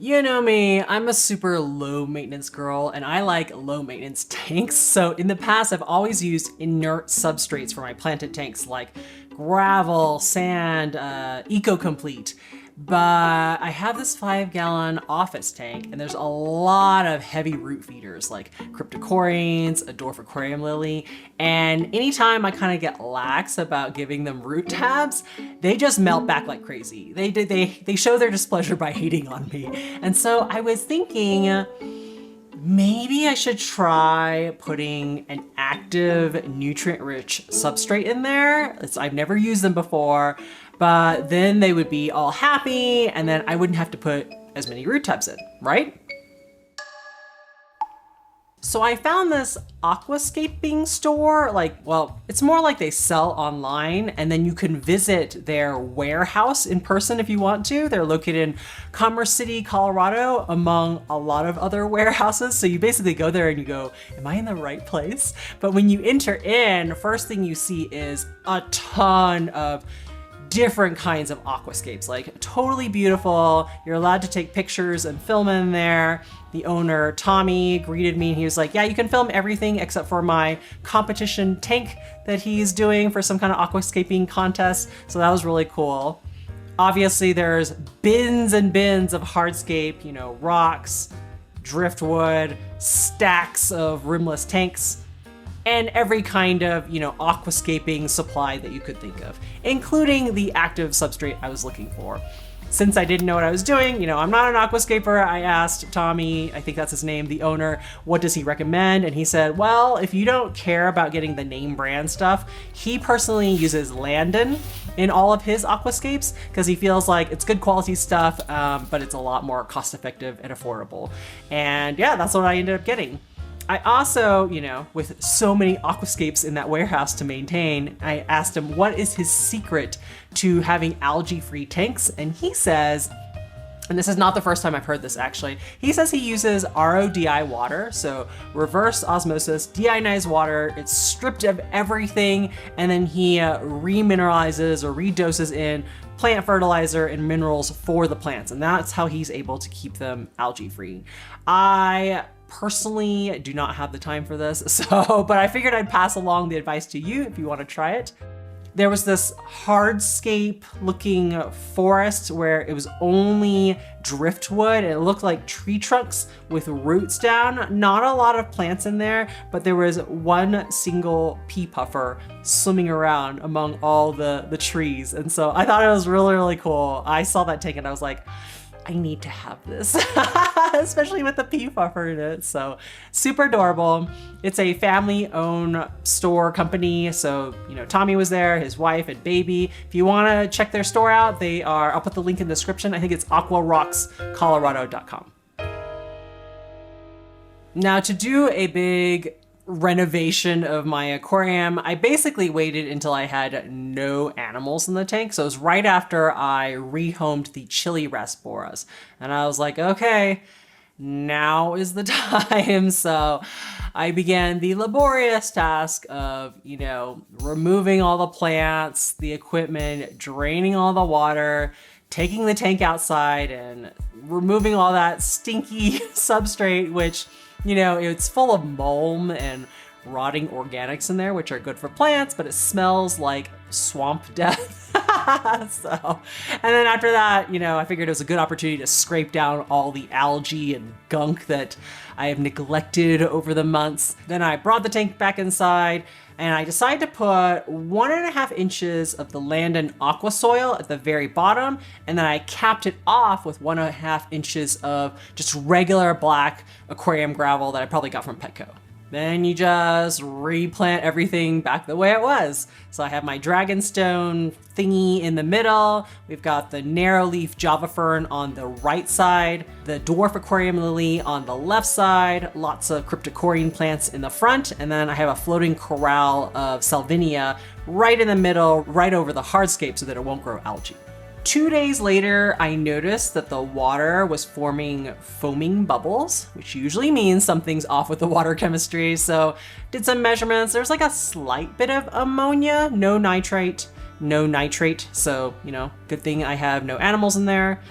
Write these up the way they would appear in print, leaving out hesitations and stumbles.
You know me, I'm a super low maintenance girl and I like low maintenance tanks. So in the past, I've always used inert substrates for my planted tanks like gravel, sand, Eco-Complete. But I have this 5-gallon office tank and there's a lot of heavy root feeders like cryptocorynes, a dwarf aquarium lily, and anytime I kind of get lax about giving them root tabs, they just melt back like crazy. They show their displeasure by hating on me. And so I was thinking, maybe I should try putting an active nutrient-rich substrate in there. I've never used them before, but then they would be all happy and then I wouldn't have to put as many root tabs in, right? So I found this aquascaping store, it's more like they sell online and then you can visit their warehouse in person if you want to. They're located in Commerce City, Colorado, among a lot of other warehouses. So you basically go there and you go, am I in the right place? But when you enter in, first thing you see is a ton of different kinds of aquascapes, like totally beautiful. You're allowed to take pictures and film in there. The owner, Tommy, greeted me and he was like, yeah, you can film everything except for my competition tank that he's doing for some kind of aquascaping contest. So that was really cool. Obviously there's bins and bins of hardscape, rocks, driftwood, stacks of rimless tanks, and every kind of, aquascaping supply that you could think of, including the active substrate I was looking for. Since I didn't know what I was doing, I'm not an aquascaper, I asked Tommy, I think that's his name, the owner, what does he recommend? And he said, well, if you don't care about getting the name brand stuff, he personally uses Landon in all of his aquascapes because he feels like it's good quality stuff, but it's a lot more cost effective and affordable. And yeah, that's what I ended up getting. I also, with so many aquascapes in that warehouse to maintain, I asked him what is his secret to having algae-free tanks, and he says, and this is not the first time I've heard this actually, he says he uses RODI water, so reverse osmosis, deionized water. It's stripped of everything, and then he remineralizes or redoses in plant fertilizer and minerals for the plants, and that's how he's able to keep them algae-free. I personally do not have the time for this, but I figured I'd pass along the advice to you if you want to try it. There was this hardscape looking forest where it was only driftwood and it looked like tree trunks with roots down. Not a lot of plants in there, but there was one single pea puffer swimming around among all the trees. And so I thought it was really, really cool. I saw that tank and I was like, I need to have this, especially with the pea puffer in it. So super adorable. It's a family-owned store company. So, Tommy was there, his wife and baby. If you want to check their store out, I'll put the link in the description. I think it's aquarockscolorado.com. Now to do a big renovation of my aquarium, I basically waited until I had no animals in the tank. So it was right after I rehomed the chili rasboras. And I was like, okay, now is the time. So I began the laborious task of, removing all the plants, the equipment, draining all the water, taking the tank outside and removing all that stinky substrate, which it's full of mulm and rotting organics in there, which are good for plants, but it smells like swamp death. And then after that, I figured it was a good opportunity to scrape down all the algae and gunk that I have neglected over the months. Then I brought the tank back inside and I decided to put 1.5 inches of the Landon aqua soil at the very bottom, and then I capped it off with 1.5 inches of just regular black aquarium gravel that I probably got from Petco. Then you just replant everything back the way it was. So I have my dragonstone thingy in the middle. We've got the narrow leaf java fern on the right side, the dwarf aquarium lily on the left side, lots of cryptocoryne plants in the front, and then I have a floating corral of salvinia right in the middle, right over the hardscape so that it won't grow algae. 2 days later, I noticed that the water was forming foaming bubbles, which usually means something's off with the water chemistry. So did some measurements. There's like a slight bit of ammonia, no nitrate, no nitrate. So, good thing I have no animals in there.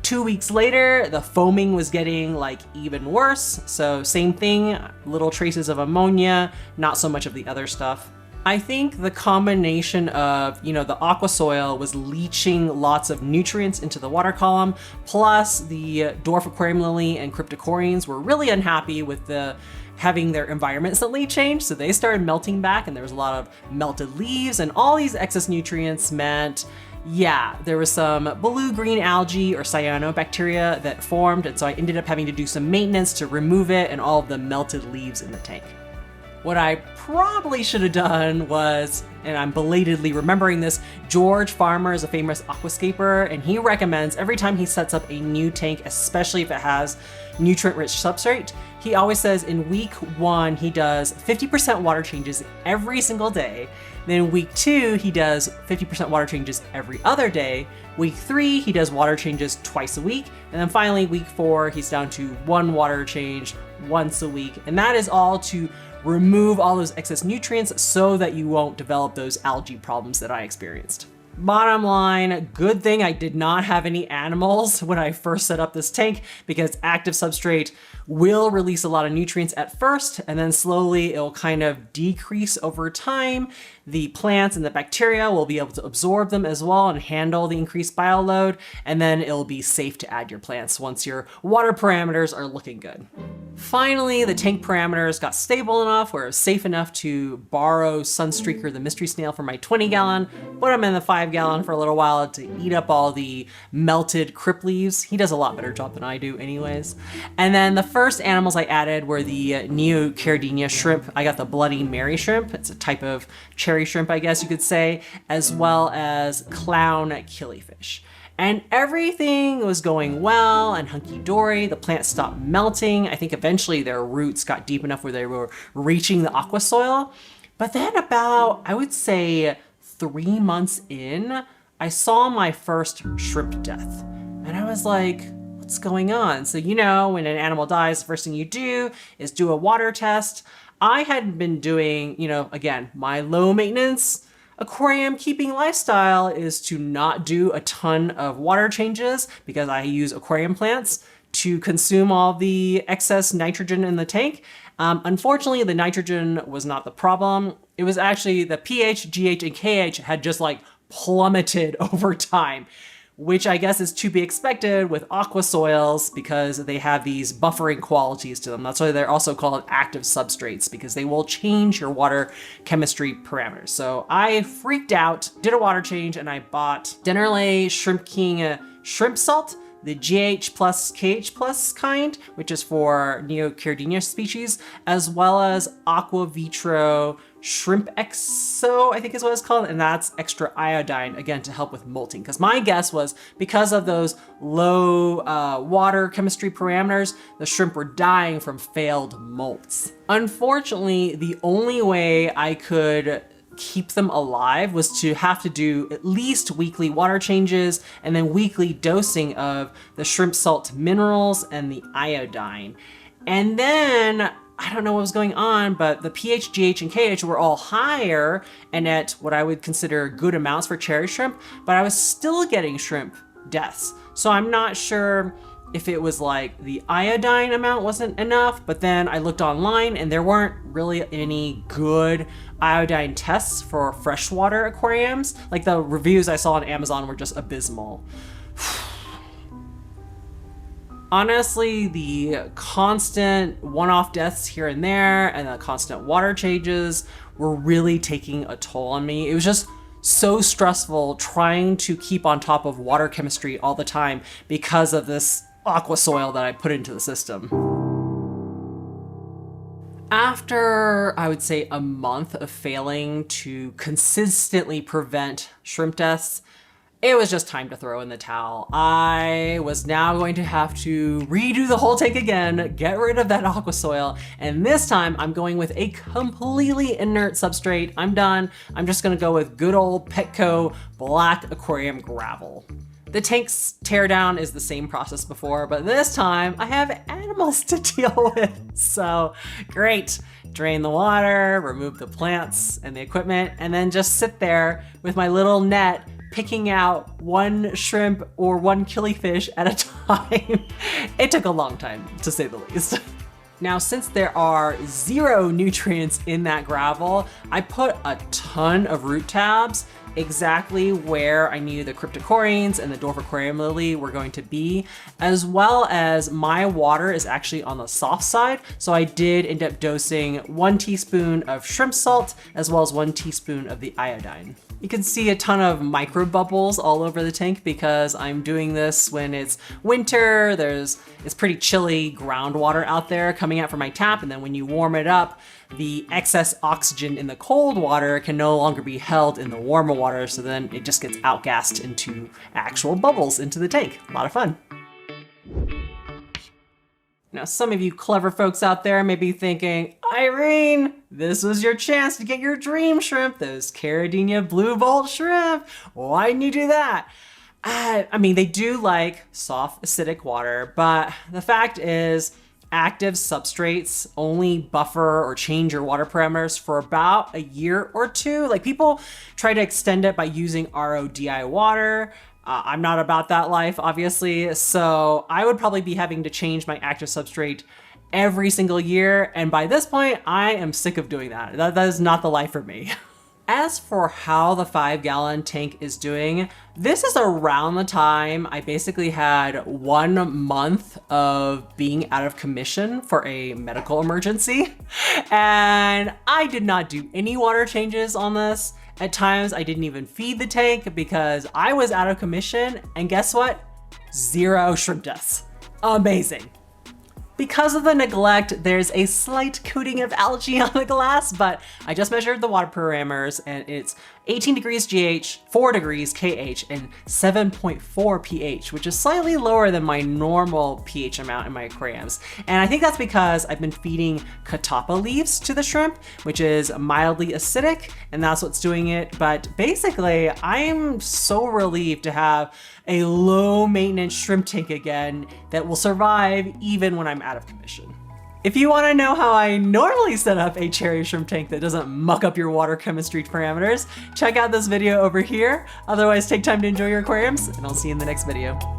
2 weeks later, the foaming was getting like even worse. So same thing, little traces of ammonia, not so much of the other stuff. I think the combination of, the aqua soil was leaching lots of nutrients into the water column, plus the dwarf aquarium lily and cryptocorynes were really unhappy with having their environment suddenly change. So they started melting back and there was a lot of melted leaves, and all these excess nutrients meant, there was some blue-green algae or cyanobacteria that formed. And so I ended up having to do some maintenance to remove it and all of the melted leaves in the tank. What I probably should have done was, and I'm belatedly remembering this, George Farmer is a famous aquascaper, and he recommends every time he sets up a new tank, especially if it has nutrient-rich substrate, he always says in week 1, he does 50% water changes every single day. Then week 2, he does 50% water changes every other day. Week 3, he does water changes twice a week. And then finally, week 4, he's down to 1 water change once a week. And that is all to remove all those excess nutrients so that you won't develop those algae problems that I experienced. Bottom line, good thing I did not have any animals when I first set up this tank, because active substrate will release a lot of nutrients at first, and then slowly it'll kind of decrease over time. The plants and the bacteria will be able to absorb them as well and handle the increased bioload, and then it'll be safe to add your plants once your water parameters are looking good. Finally, the tank parameters got stable enough where it was safe enough to borrow Sunstreaker the mystery snail for my 20-gallon, put him in the 5-gallon for a little while to eat up all the melted crypt leaves. He does a lot better job than I do anyways. And then the first animals I added were the Neocaridina shrimp. I got the Bloody Mary shrimp. It's a type of cherry shrimp, I guess you could say, as well as clown killifish. And everything was going well and hunky-dory. The plants stopped melting. I think eventually their roots got deep enough where they were reaching the aqua soil. But then about, I would say, 3 months in, I saw my first shrimp death. And I was like, what's going on? So, when an animal dies, the first thing you do is do a water test. I had been doing, again, my low maintenance aquarium keeping lifestyle is to not do a ton of water changes because I use aquarium plants to consume all the excess nitrogen in the tank. Unfortunately, the nitrogen was not the problem. It was actually the pH, GH, and KH had just like plummeted over time, which I guess is to be expected with aqua soils because they have these buffering qualities to them. That's why they're also called active substrates, because they will change your water chemistry parameters. So I freaked out, did a water change, and I bought Dennerle Shrimp King shrimp salt, the GH plus KH plus kind, which is for Neocaridina species, as well as Aqua Vitro Shrimp Exo, I think is what it's called, and that's extra iodine, again, to help with molting. Because my guess was because of those low water chemistry parameters, the shrimp were dying from failed molts. Unfortunately, the only way I could keep them alive was to have to do at least weekly water changes and then weekly dosing of the shrimp salt minerals and the iodine. And then I don't know what was going on, but the pH, GH, and KH were all higher and at what I would consider good amounts for cherry shrimp, but I was still getting shrimp deaths. So I'm not sure if it was like the iodine amount wasn't enough, but then I looked online and there weren't really any good iodine tests for freshwater aquariums. Like the reviews I saw on Amazon were just abysmal. Honestly, the constant one-off deaths here and there and the constant water changes were really taking a toll on me. It was just so stressful trying to keep on top of water chemistry all the time because of this aqua soil that I put into the system. After, I would say, a month of failing to consistently prevent shrimp deaths, it was just time to throw in the towel. I was now going to have to redo the whole tank again, get rid of that aqua soil, and this time I'm going with a completely inert substrate. I'm done. I'm just gonna go with good old Petco black aquarium gravel. The tank's teardown is the same process before, but this time I have animals to deal with. So great. Drain the water, remove the plants and the equipment, and then just sit there with my little net picking out one shrimp or one killifish at a time. It took a long time, to say the least. Now, since there are 0 nutrients in that gravel, I put a ton of root tabs exactly where I knew the cryptocorynes and the dwarf aquarium lily were going to be, as well as my water is actually on the soft side. So I did end up dosing 1 teaspoon of shrimp salt, as well as 1 teaspoon of the iodine. You can see a ton of micro bubbles all over the tank because I'm doing this when it's winter. It's pretty chilly groundwater out there coming out from my tap. And then when you warm it up, the excess oxygen in the cold water can no longer be held in the warmer water. So then it just gets outgassed into actual bubbles into the tank. A lot of fun. Now, some of you clever folks out there may be thinking, Irene, this was your chance to get your dream shrimp, those Caridina blue bolt shrimp. Why didn't you do that? I mean, they do like soft acidic water, but the fact is active substrates only buffer or change your water parameters for about a year or 2. Like, people try to extend it by using RODI water. I'm not about that life, obviously, so I would probably be having to change my active substrate every single year, and by this point, I am sick of doing that. That is not the life for me. As for how the 5-gallon tank is doing, this is around the time I basically had 1 month of being out of commission for a medical emergency, and I did not do any water changes on this. At times, I didn't even feed the tank because I was out of commission, and guess what? 0 shrimp deaths. Amazing. Because of the neglect, there's a slight coating of algae on the glass, but I just measured the water parameters and it's 18 degrees GH, 4 degrees KH, and 7.4 pH, which is slightly lower than my normal pH amount in my aquariums. And I think that's because I've been feeding catappa leaves to the shrimp, which is mildly acidic, and that's what's doing it. But basically, I'm so relieved to have a low maintenance shrimp tank again that will survive even when I'm out of commission. If you want to know how I normally set up a cherry shrimp tank that doesn't muck up your water chemistry parameters, check out this video over here. Otherwise, take time to enjoy your aquariums, and I'll see you in the next video.